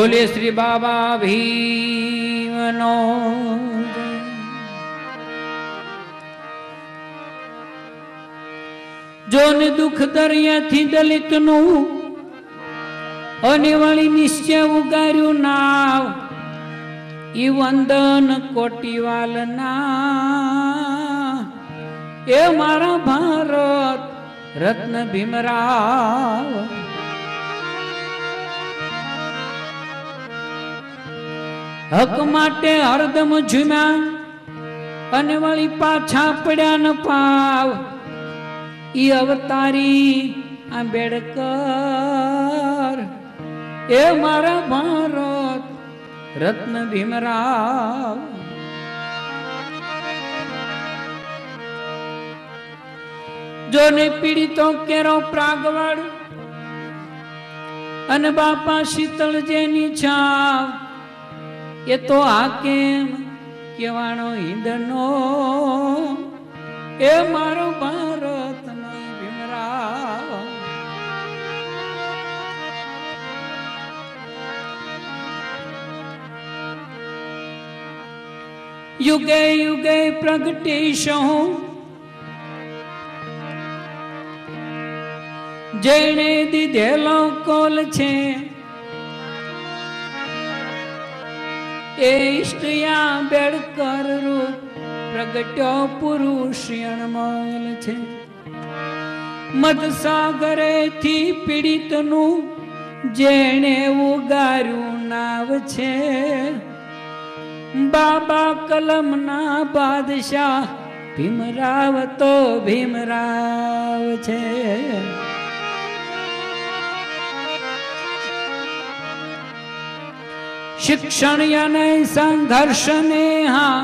बोले श्री बाबा भीमनो जोने दुख दरिया थी दलित नु અને વાળી નિશ્ચય ઉગાર્યું નાવ ઈ વંદન કોટીવાલના એ મારા ભારત રત્ન ભીમરાવ હક માટે હરદમ ઝૂમ્યા અને વળી પાછા પડ્યા ન પાવ ઈ અવતારી આંબેડકર એ મારા ભારત રત્ન ભીમરાવ જોને પીડિતો કેરો પ્રાગવડ અને બાપા શીતળ જેની છાવ એ તો આ કેમ કેવાણો હિંદનો એ મારો ભારત ભીમરાવ युगे युगे प्रगटीशो जेने दीधेलो कोल छे ए इष्टया बेड़कर रूप प्रगट्यो पुरुष अणमोल छे मद सागरे थी पीड़ित नु जेने उगारू नाव छे बाबा कलम ना बादशाह भीमराव तो भीमराव छे शिक्षण याने संघर्ष ने हाँ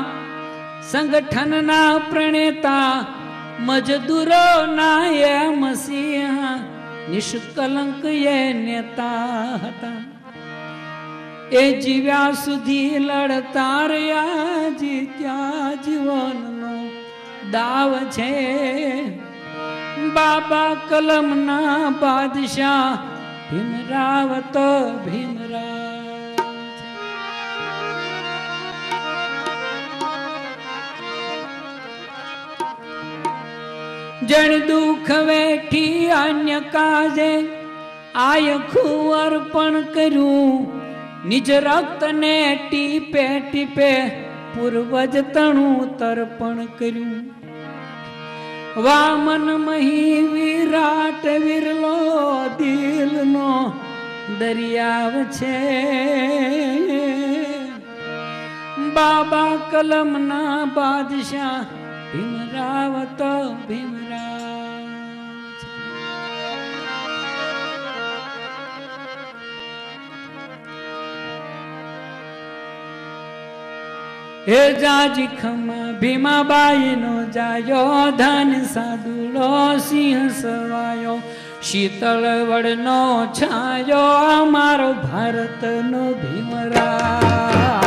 संगठन ना प्रणेता मजदूरो ना ये मसीहा निष्कलंक ये नेता हता ए जीव्या सुधी लड़ता रया जीत्या जीवन नो दाव छे बाबा कलम ना बादशाह भीमराव तो भीमराव जन दुख वेठी अन्य काजे आय अर्पण करूं निज रक्त ने टीपे टीपे पूर्वज तणु तर्पण कर्યું वामन मही विराट विरलो दिल नो दरियाव छे बाबा कलम ना बादशाह भीमराव तो भीमराव हे जाजी खमा भीमाबाई नो जायो धन सादुलो सिंह सवायो शीतल वड़नो छायो अमारो भारत नो भीमराव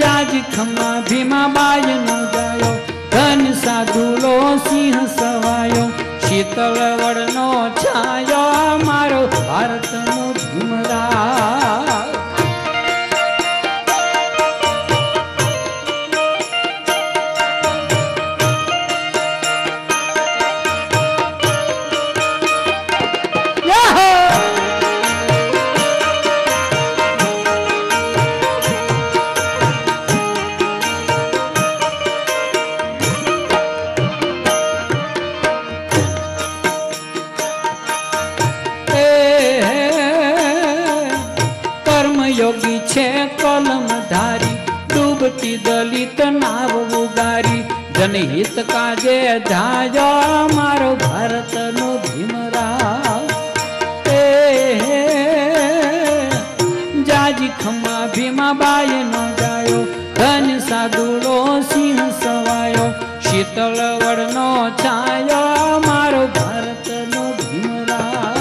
जाजी खमा भीमाबाई नो जायो धन सादुलो सिंह सवायो शीतल वड़नो छायो मारो भारत नो भीमराव योगी छे कलम धारी डूबती दलित नाव उगारी जनहित काजे धायो मारो भारत नो भीमराव जाजी खमा भीमाबाई नो जायो धन सादुलो सिंह सवायो शीतल वड़नो छायो मारो भारत नो भीमराव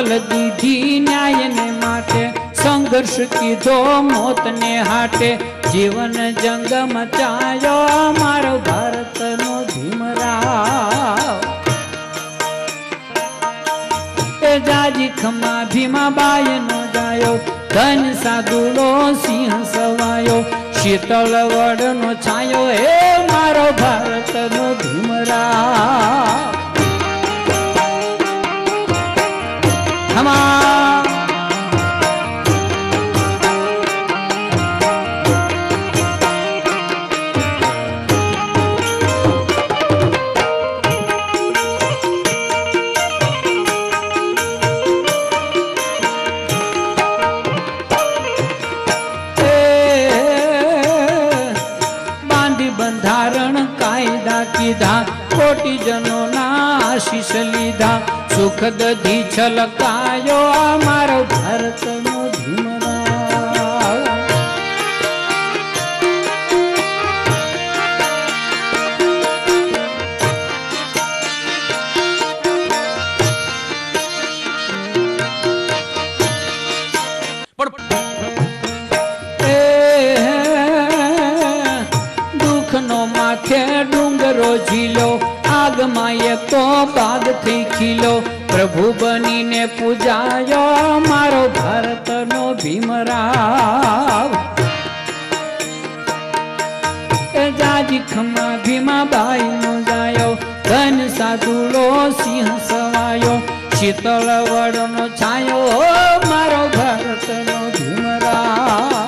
મોકલ દીધી ન્યાય ને માટે, સંઘર્ષ કીધો મોત ને હાટે, જીવન જંગ મચાયો મારો ભારતનો ભીમરાવ. એ જાજી ખમા ભીમાબાઈ નો જાયો, ધન સાધુડો સિંહ સવાયો, શીતળ વડનો છાયો હે મારો ભારતનો ભીમરાવ. ખમા કોટીજનો ના આશીષ લીધા, સુખદ ધી છલકાયો આ મારો ભારતનો ભીમરાવ. દુઃખનો માથે ડુંગરો ઝીલો, આગમાં તો બાગ થઈ ખીલો, પ્રભુ બનીને પૂજાયો મારો ભારતનો ભીમરાવ. એ જાજી ખમા ભીમાબાઈ નો જાયો, ધન સાધુડો સિંહ સવાયો, શીતળ વડનો છાયો મારો ભારતનો ભીમરાવ.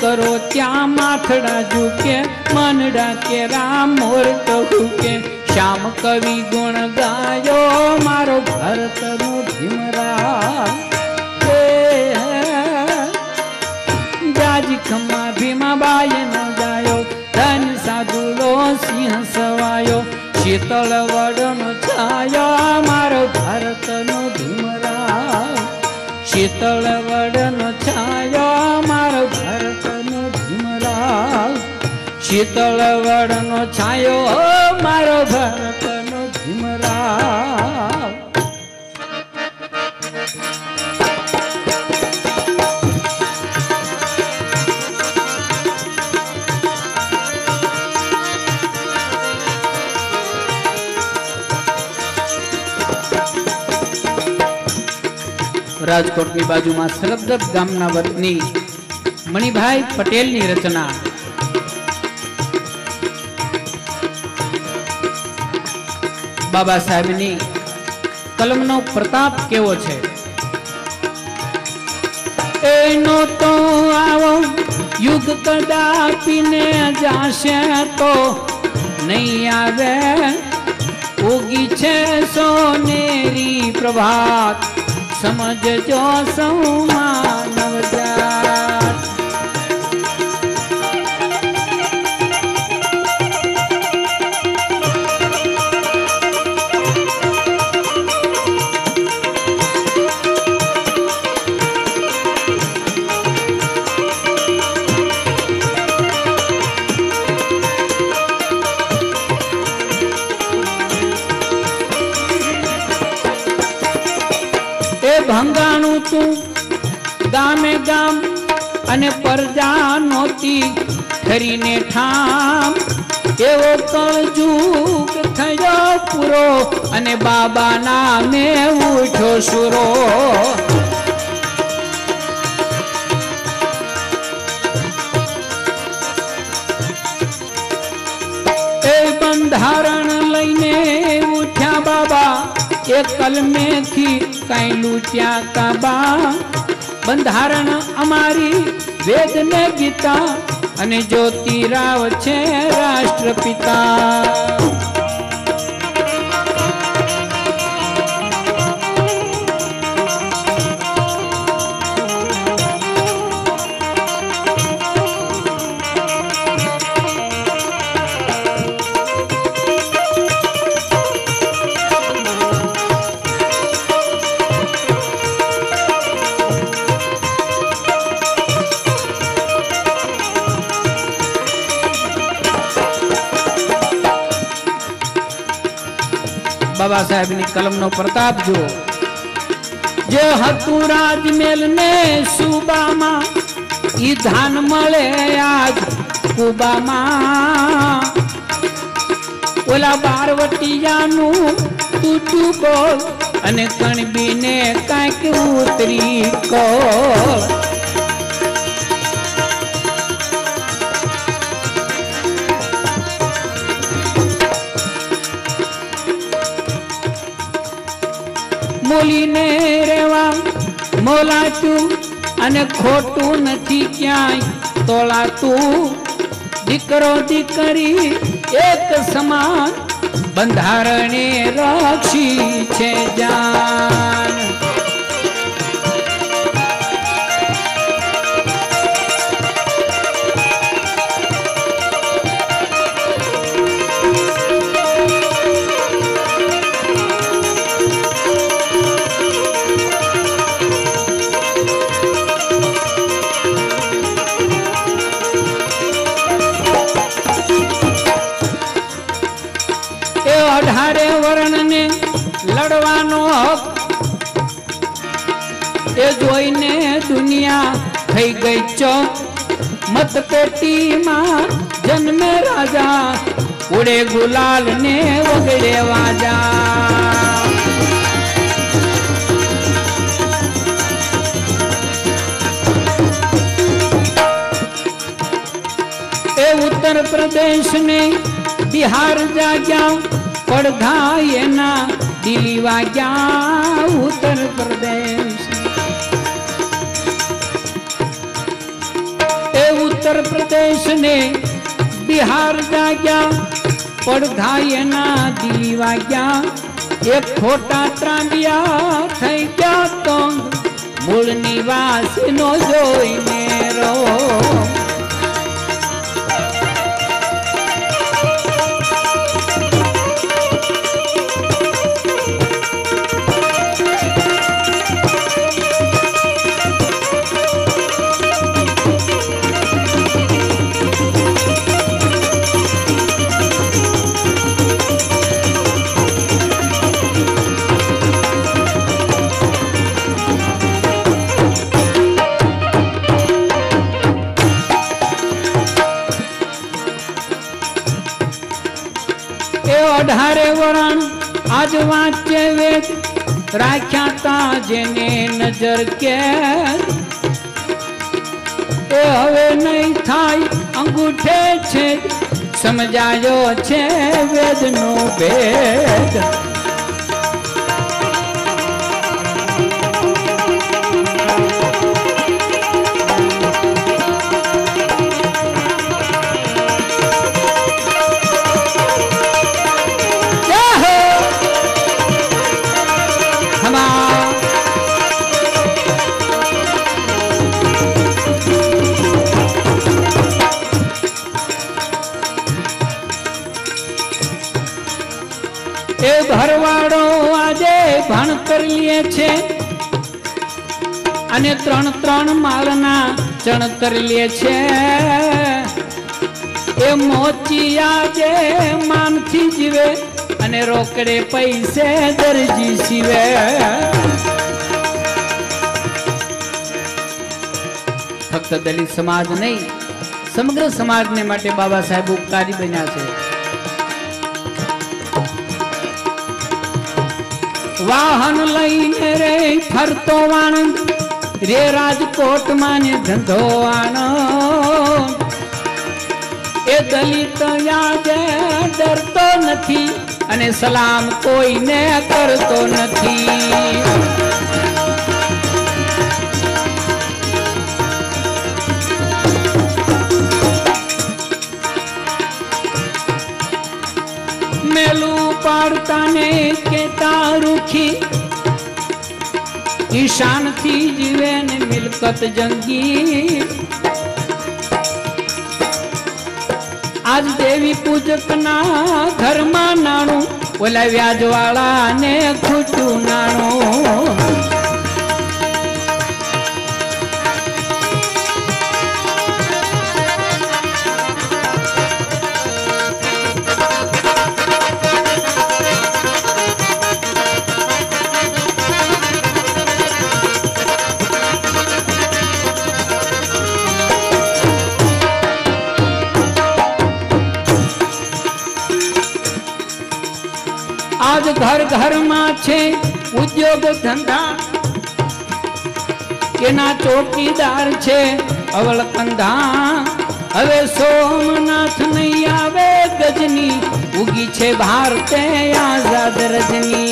કરો ત્યાં માથડા ઝૂકે, મનડા કે રામ મોર કહુકે, શ્યામ કવિ ગુણ ગાયો મારો ભારતનો ભીમરાવ. જાજી ખમા ભીમાબાઈ નો જાયો, ધન સાધુડો સિંહ સવાયો, શીતળ વડનો છાયો મારો ભારતનો ભીમરાવ. શીતળ વડનો છાયો મારો ભારતનો ભીમરાવ. શીતળ વડનો છાયો મારો ભારતનો ભીમરાવ. રાજકોટની બાજુમાં સરબદબ ગામના વતની મણિભાઈ પટેલની રચના. બાબા સાહેબની કલમનો પ્રતાપ કેવો છે. એનો તો આવો યુગ કદાપીને જાશે તો નહીં આવે, ઉગી છે સોનેરી પ્રભાત, સમજજો સૌ માનવ જાત. ભંગાણું તું ગામે ગામ અને પરજા નોતી કરીને ઠામ, એવો કળજુગ થયો પૂરો અને બાબા નામે ઉઠ્યો સુરો. એ બંધારણ લઈને ઉઠ્યા બાબા, એ કલમેથી કઈ લૂટ્યા કાબા. બંધારણ અમારી વેદ ને ગીતા અને જ્યોતિરાવ છે રાષ્ટ્રપિતા. बाबा साहेबनी कलमનો પ્રતાપ જુઓ. જે હતું રાજમેલ ને સુબામાં ઈ ધાન મળે આજ કુબામાં. ઓલા બારવટિયાનું તું બોલ અને કણબીને કાંઈક ઉતરી કોલ. બોલીને રેવા મોલાતું અને ખોટું નથી ક્યાંય તોલાતું. દીકરો દીકરી એક સમાન બંધારણે રક્ષી છે જાન. અઢારે વર્ણને લડવાનો હક એ જોઈને દુનિયા થઈ ગઈ ચોક. મતપેટીમાં જન્મે રાજા ઉડે ગુલાલ ને વગડે વાજા. એ ઉત્તર પ્રદેશ ને બિહાર જાગ્યા પડઘા એના દિલ્હી વાગ્યા. ઉત્તર પ્રદેશ એ ઉત્તર પ્રદેશ ને બિહાર જાગ્યા પડઘા એના દિલ્હી વાગ્યા. એક ખોટા ત્રાંડિયા થઈ ગયા તો મૂળ નિવાસી નો જોઈને રો. અઢારે વરણ આજ વાંચે વેદ રાખ્યા તા જેને નજર કે. એ હવે નહીં થાય અંગૂઠે છે સમજાયો છે વેદનો ભેદ. એ ભરવાડો આજે ભણતર લે છે અને 3-3 માળના ચણતર લે છે. એ મોચી આજે માનથી જીવે અને રોકડે પૈસે દરજી સીવે. ફક્ત દલિત સમાજ નહીં, સમગ્ર સમાજને માટે બાબા સાહેબ ઉપકારી બન્યા છે. વાહન લઈને રે ફરતો વાણંદ રે રાજકોટ માં ને ધંધો આનો. એ દલિત યાદે ડરતો નથી અને સલામ કોઈને કરતો નથી. મેલું પાડતા ને કેતા રૂખી ઈશાન થી જીવે ને મિલકત જંગી. આજ દેવી પૂજક ના ઘરમાં નાણું ઓલા વ્યાજ વાળા ને ખોટું નાણું. आज घर घर में छे उद्योग धंधा केना चौकीदार छे अवल कंधा हवे सोमनाथ नहीं आवे गजनी उगी छे भारते आजाद रजनी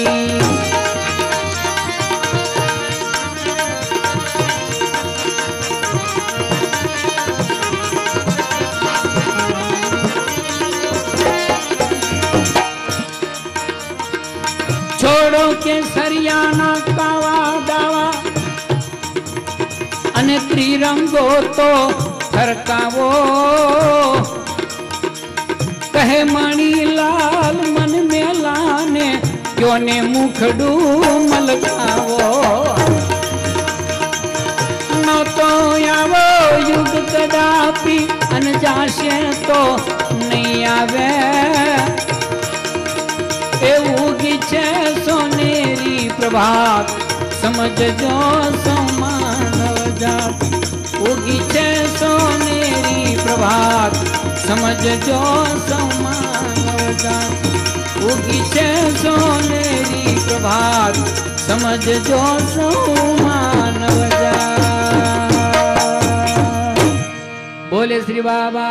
छोड़ो के सरियाना कावा दावा अने त्रिरंगो तो फरकावो कहे मणिलाल मन में लाने क्यों ने मुखडू मलकावो न तो आवो युग कदापि अन जाशे तो नहीं आवे एवुगी छे सोनेरी प्रभात समझजो समानव जात उगी छे सोनेरी प्रभात समझजो समानव जात उगी छे सोनेरी प्रभात समझजो समानव जात बोले श्री बाबा।